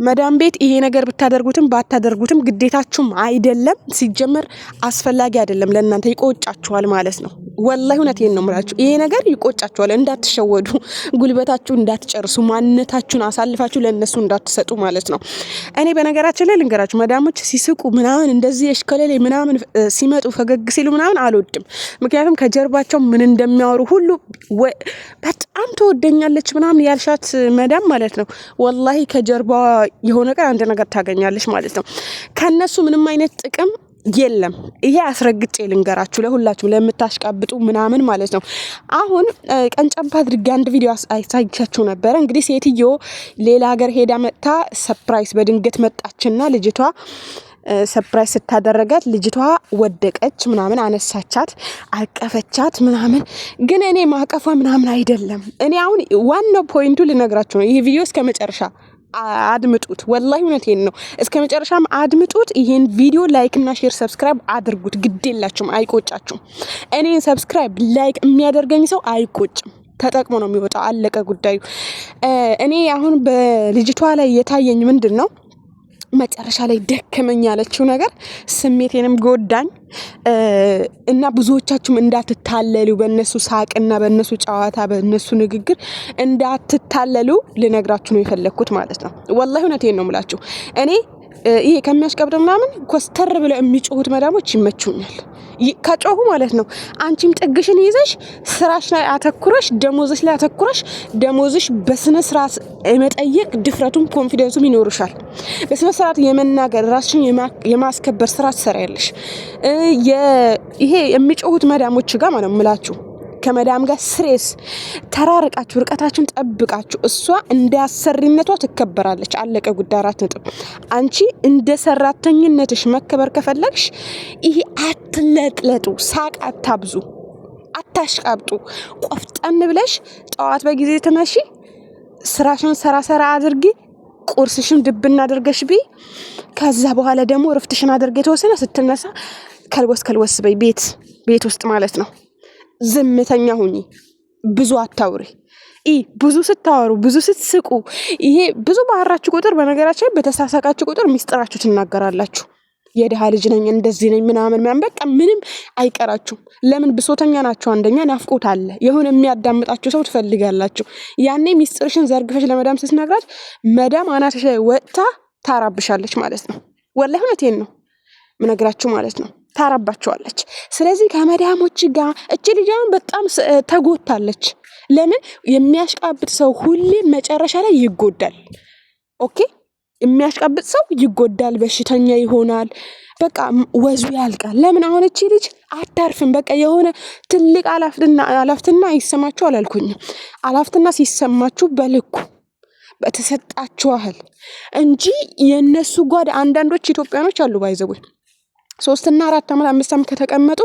መዳም ቤት ይሄ ነገር ብታደርጉትም ባታደርጉትም ግዴታችሁም አይደለም። ሲጀመር አስፈላጊ አይደለም። ለእናንተ ይቆጫችኋል ማለት ነው። ወላሂ እውነቴን ነው የምላችሁ። ይሄ ነገር ይቆጫችኋል። እንዳትሸወዱ፣ ጉልበታችሁ እንዳትጨርሱ፣ ማንነታችሁን አሳልፋችሁ ለነሱ እንዳትሰጡ ማለት ነው። እኔ በነገራችን ላይ ልንገራችሁ፣ መዳሞች ሲስቁ ምናምን እንደዚህ እሽከለሌ ምናምን ሲመጡ ፈገግ ሲሉ ምናምን አልወድም። ምክንያቱም ከጀርባቸው ምን እንደሚያወሩ ሁሉ በጣም ትወደኛለች ምናምን ያልሻት መዳም ማለት ነው ወላሂ ከጀርባ የሆነ ነገር አንድ ነገር ታገኛለች ማለት ነው። ከነሱ ምንም አይነት ጥቅም የለም። ይሄ አስረግጬ ልንገራችሁ ለሁላችሁ ለምታሽቃብጡ ምናምን ማለት ነው። አሁን ቀንጨባ አድርጌ አንድ ቪዲዮ አሳይቻችሁ ነበረ። እንግዲህ ሴትዮ ሌላ ሀገር ሄዳ መጣ ሰርፕራይዝ በድንገት መጣችና ልጅቷ ሰርፕራይዝ ስታደረጋት ልጅቷ ወደቀች ምናምን፣ አነሳቻት፣ አቀፈቻት ምናምን። ግን እኔ ማቀፏ ምናምን አይደለም። እኔ አሁን ዋናው ፖይንቱ ልነግራችሁ ነው። ይሄ ቪዲዮ እስከ መጨረሻ አድምጡት። ወላሂ እውነቴን ነው። እስከ መጨረሻም አድምጡት። ይሄን ቪዲዮ ላይክ እና ሼር ሰብስክራይብ አድርጉት። ግዴላችሁም፣ አይቆጫችሁም። እኔን ሰብስክራይብ ላይክ የሚያደርገኝ ሰው አይቆጭም። ተጠቅሞ ነው የሚወጣው። አለቀ ጉዳዩ። እኔ አሁን በልጅቷ ላይ የታየኝ ምንድን ነው መጨረሻ ላይ ደከመኝ ያለችው ነገር ስሜቴንም ጎዳኝ እና ብዙዎቻችሁም እንዳትታለሉ በእነሱ ሳቅና በእነሱ ጨዋታ በእነሱ ንግግር እንዳትታለሉ ልነግራችሁ ነው የፈለኩት ማለት ነው። ወላሂ እውነቴን ነው የምላችሁ። እኔ ይሄ ከሚያሽቀብጥ ምናምን ኮስተር ብለው የሚጮሁት መዳሞች ይመቹኛል። ከጮሁ ማለት ነው አንቺም ጥግሽን ይዘሽ ስራሽ ላይ አተኩረሽ ደሞዝሽ ላይ አተኩረሽ ደሞዝሽ በስነ ስርዓት መጠየቅ ድፍረቱም ኮንፊደንሱም ይኖርሻል። በስነ ስርዓት የመናገር ራስሽን የማስከበር ስራ ትሰሪያለሽ። ይሄ የሚጮሁት መዳሞች ጋር ማለት ነው የምላችሁ ከመዳም ጋር ስሬስ ተራርቃችሁ ርቀታችሁን ጠብቃችሁ እሷ እንደ አሰሪነቷ ትከበራለች። አለቀ ጉዳይ። 4 ነጥብ። አንቺ እንደ ሰራተኝነትሽ መከበር ከፈለግሽ ይሄ አትለጥለጡ፣ ሳቅ አታብዙ፣ አታሽቃብጡ። ቆፍጠን ብለሽ ጠዋት በጊዜ ተነሺ፣ ስራሽን ሰራ አድርጊ፣ ቁርስሽን ድብና አድርገሽ ቢ። ከዛ በኋላ ደግሞ ረፍትሽን አድርገ የተወሰነ ስትነሳ ከልወስ በይ ቤት ውስጥ ማለት ነው። ዝምተኛ ሁኚ፣ ብዙ አታውሪ። ብዙ ስታወሩ ብዙ ስትስቁ ይሄ ብዙ ባህራችሁ ቁጥር በነገራችን በተሳሳቃችሁ ቁጥር ሚስጥራችሁ ትናገራላችሁ። የደሃ ልጅ ነኝ እንደዚህ ነኝ ምናምን በቃ ምንም አይቀራችሁም። ለምን ብሶተኛ ናችሁ። አንደኛ ናፍቆት አለ። የሆነ የሚያዳምጣችሁ ሰው ትፈልጋላችሁ። ያኔ ሚስጥርሽን ዘርግፈሽ ለመዳም ስትነግራት መዳም አናትሽ ላይ ወጥታ ታራብሻለች ማለት ነው። ወላሂ እውነቴን ነው ምነግራችሁ ማለት ነው። ታራባቸዋለች። ስለዚህ ከመዳሞች ጋር እቺ ልጅን በጣም ተጎታለች። ለምን የሚያሽቃብጥ ሰው ሁሌ መጨረሻ ላይ ይጎዳል። ኦኬ፣ የሚያሽቃብጥ ሰው ይጎዳል፣ በሽተኛ ይሆናል፣ በቃ ወዙ ያልቃል። ለምን አሁን እቺ ልጅ አታርፍም። በቃ የሆነ ትልቅ አላፍትና ይሰማችሁ አላልኩኝም። አላፍትና ሲሰማችሁ በልኩ በተሰጣችሁ አህል እንጂ የነሱ ጓዳ አንዳንዶች ኢትዮጵያኖች አሉ ባይዘው 3 እና 4 ዓመት 5 ዓመት ከተቀመጡ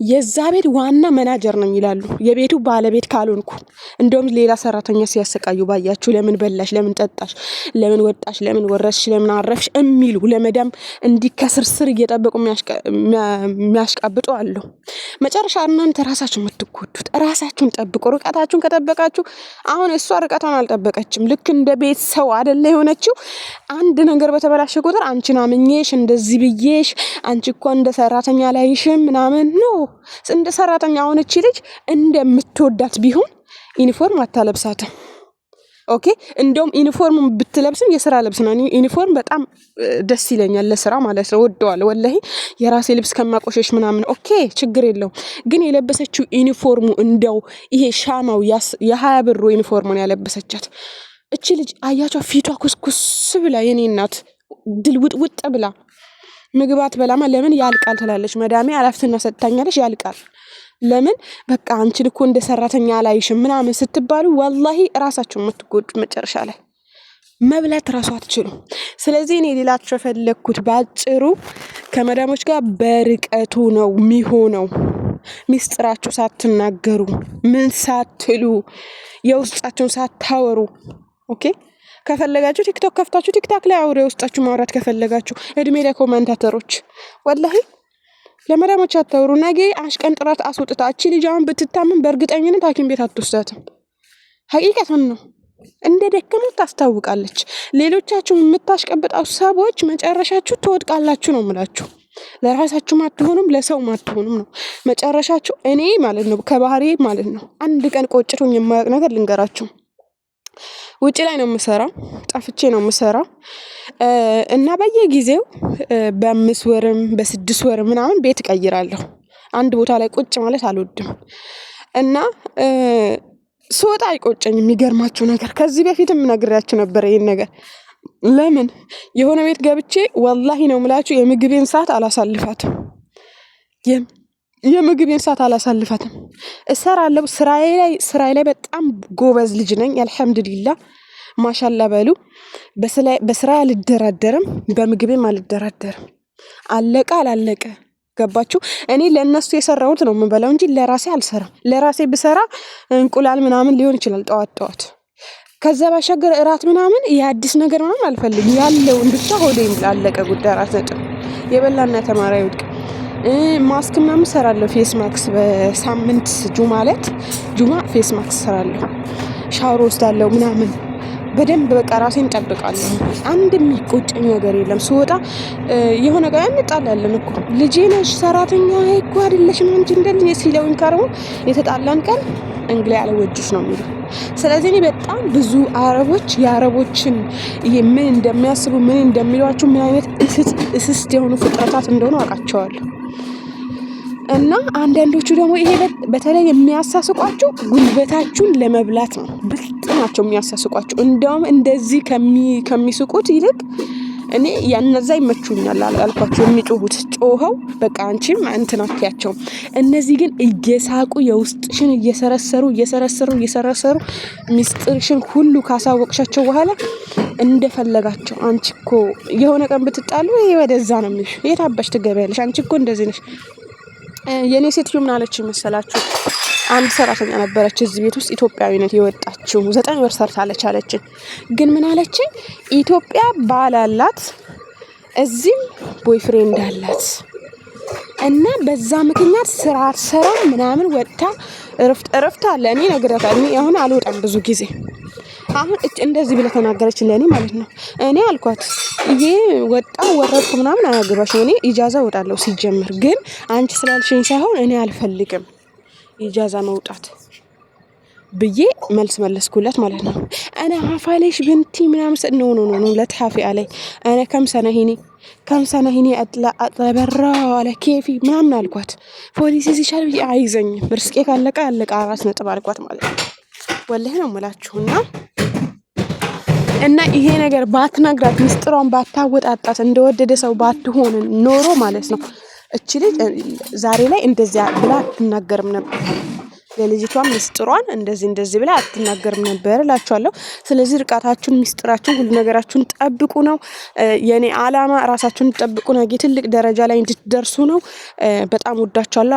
የዛ ቤት ዋና መናጀር ነው ይላሉ። የቤቱ ባለቤት ካልሆንኩ እንደውም ሌላ ሰራተኛ ሲያሰቃዩ ባያችሁ ለምን በላሽ፣ ለምን ጠጣሽ፣ ለምን ወጣሽ፣ ለምን ወረስሽ፣ ለምን አረፍሽ የሚሉ ለመዳም እንዲከስርስር እየጠበቁ የሚያሽቃብጡ አሉ። መጨረሻ እናንተ ራሳችሁ የምትጎዱት ራሳችሁን ጠብቁ። ርቀታችሁን ከጠበቃችሁ አሁን እሷ ርቀቷን አልጠበቀችም። ልክ እንደ ቤት ሰው አይደለ የሆነችው። አንድ ነገር በተበላሸ ቁጥር አንቺን አምኜሽ እንደዚህ ብዬሽ አንቺ እኮ እንደ ሰራተኛ ላይሽም ምናምን ነው። እንደ ሰራተኛ ሆነች ልጅ እንደምትወዳት ቢሆን ዩኒፎርም አታለብሳትም። ኦኬ፣ እንደውም ዩኒፎርም ብትለብስም የሥራ ልብስ ነው። ዩኒፎርም በጣም ደስ ይለኛል ለሥራ ማለት ነው። ወደዋለሁ ወላሂ የራሴ ልብስ ከማቆሸሽ ምናምን ኦኬ ችግር የለውም። ግን የለበሰችው ዩኒፎርሙ እንደው ይሄ ሻማው የ20 ብር ዩኒፎርም ነው ያለበሰቻት። እቺ ልጅ አያቸው ፊቷ ኩስኩስ ብላ የኔ እናት ድልውጥውጥ ብላ ምግባት በላማ ለምን ያልቃል ትላለች። መዳሜ አላፍትና ሰጥታኛለች ያልቃል። ለምን በቃ አንቺን እኮ እንደ ሰራተኛ ላይሽም ምናምን ስትባሉ ወላሂ ራሳችሁ የምትጎዱ መጨረሻ ላይ መብላት ራሱ አትችሉ። ስለዚህ እኔ ሌላችሁ የፈለኩት ባጭሩ ከመዳሞች ጋር በርቀቱ ነው የሚሆነው። ሚስጥራችሁ ሳትናገሩ ምን ሳትሉ የውስጣችሁን ሳታወሩ ኦኬ። ከፈለጋችሁ ቲክቶክ ከፍታችሁ ቲክታክ ላይ አውሬ ውስጣችሁ ማውራት ከፈለጋችሁ እድሜ ለኮሜንታተሮች ወላሂ ለመዳሞች አታውሩ። ነገ አሽቀንጥራት አስወጥታ እቺ ልጅ አሁን ብትታመም በእርግጠኝነት ሐኪም ቤት አትወስዳትም። ሐቂቀተን ነው። እንደደከመው ታስታውቃለች። ሌሎቻችሁ የምታሽቀብጣው ሰዎች መጨረሻችሁ ትወድቃላችሁ ነው የምላችሁ። ለራሳችሁም አትሆኑም ለሰውም አትሆኑም ነው መጨረሻችሁ። እኔ ማለት ነው ከባህሪ ማለት ነው አንድ ቀን ቆጭቶኝ የማያውቅ ነገር ልንገራችሁ። ውጪ ላይ ነው የምሰራው፣ ጠፍቼ ነው የምሰራው እና በየጊዜው በ5 ወርም በ6 ወርም ምናምን ቤት እቀይራለሁ። አንድ ቦታ ላይ ቁጭ ማለት አልወድም እና ስወጣ አይቆጨኝም። የሚገርማችሁ ነገር ከዚህ በፊትም ነግሬያችሁ ነበር ይሄን ነገር። ለምን የሆነ ቤት ገብቼ ወላሂ ነው የምላችሁ የምግቤን ሰዓት አላሳልፋትም። የምግቤን ሰዓት አላሳልፋትም። እሰራለሁ። ስራዬ ላይ በጣም ጎበዝ ልጅ ነኝ አልሐምዱሊላህ ማሻአላ በሉ። በስራ አልደራደርም፣ በምግቤም አልደራደርም። አለቀ አላለቀ ገባችሁ? እኔ ለነሱ የሰራሁት ነው የምበላው እንጂ ለራሴ አልሰራም። ለራሴ ብሰራ እንቁላል ምናምን ሊሆን ይችላል ጠዋት። ከዛ ባሻገር እራት ምናምን የአዲስ ነገር ምናምን አልፈልግም። ያለውን ብቻ ሆዴ ይምላ፣ አለቀ ጉዳይ። ራስ ነጥብ የበላና ተማሪ ይወድቅ። ማስክ ምናምን እሰራለሁ፣ ፌስ ማክስ በሳምንት ጁማ ፌስ ማክስ እሰራለሁ። ሻወር ወስዳለሁ ምናምን በደንብ በቃ ራሴን ጠብቃለሁ። አንድ የሚቆጨኝ ነገር የለም። ስወጣ የሆነ ጋር እንጣላለን እኮ ልጄ ነሽ ሰራተኛ እኮ አይደለሽም አንቺ እንደልኝ ሲለውኝ ከርሞ የተጣላን ቀን እንግሊዝ አለወጅሽ ነው የሚለው። ስለዚህ እኔ በጣም ብዙ የአረቦችን ምን እንደሚያስቡ ምን እንደሚሏቸው ምን አይነት እስስት የሆኑ ፍጥረታት እንደሆኑ አውቃቸዋለሁ። እና አንዳንዶቹ ደግሞ ይሄ በተለይ የሚያሳስቋቸው ጉልበታችሁን ለመብላት ነው። ብልጥ ናቸው የሚያሳስቋቸው። እንደውም እንደዚህ ከሚስቁት ይልቅ እኔ ያነዛ ይመቹኛል አልኳቸው። የሚጮሁት ጮኸው በቃ አንቺም እንትን አትያቸው። እነዚህ ግን እየሳቁ የውስጥሽን እየሰረሰሩ ሚስጥርሽን ሁሉ ካሳወቅሻቸው በኋላ እንደፈለጋቸው አንቺ እኮ የሆነ ቀን ብትጣሉ ይሄ ወደዛ ነው የሚልሽ። የታባሽ ትገቢያለሽ አንቺ እኮ እንደዚህ ነሽ። የኔ ሴትዮ ምን አለች መሰላችሁ? አንድ ሰራተኛ ነበረች እዚህ ቤት ውስጥ ኢትዮጵያዊነት የወጣችው 9 ወር ሰርታለች አለችኝ። ግን ምን አለችኝ? ኢትዮጵያ ባል አላት እዚህም ቦይፍሬንድ አላት እና በዛ ምክንያት ስራ አትሰራም ምናምን ወጥታ እረፍት አለ። እኔ ነግሬያታለሁ። እኔ አሁን አልወጣም ብዙ ጊዜ። አሁን እንደዚህ ብለ ተናገረች ለኔ ማለት ነው። እኔ አልኳት ይሄ ወረድኩ ምናምን አያገባሽም። እኔ ኢጃዛ እወጣለሁ ሲጀምር፣ ግን አንቺ ስላልሽኝ ሳይሆን እኔ አልፈልግም ኢጃዛ መውጣት ብዬ መለስኩላት ማለት ነው። እኔ አፋለሽ ብንቲ ምናምን ኖ ለትሐፊ አለይ እኔ ከም ሰነ ሂኒ አጥበራ አለ ኬፊ ምናምን አልኳት። ፖሊስ ይሻል አይዘኝ ብርስቄ ካለቀ ያለቀ አራስ ነጥብ አልኳት ማለት ነው። ወላሂ ነው የምላችሁና እና ይሄ ነገር ባትነግራት ሚስጥሯን ባታወጣጣት እንደወደደ ሰው ባትሆን ኖሮ ማለት ነው እቺ ልጅ ዛሬ ላይ እንደዚያ ብላ አትናገርም ነበር። ለልጅቷም ሚስጥሯን እንደዚህ ብላ አትናገርም ነበር እላችኋለሁ። ስለዚህ ርቃታችሁን ሚስጥራችሁን ሁሉ ነገራችሁን ጠብቁ ነው የኔ አላማ። ራሳችሁን ጠብቁ ነው ትልቅ ደረጃ ላይ እንድትደርሱ ነው። በጣም ወዳችኋለሁ።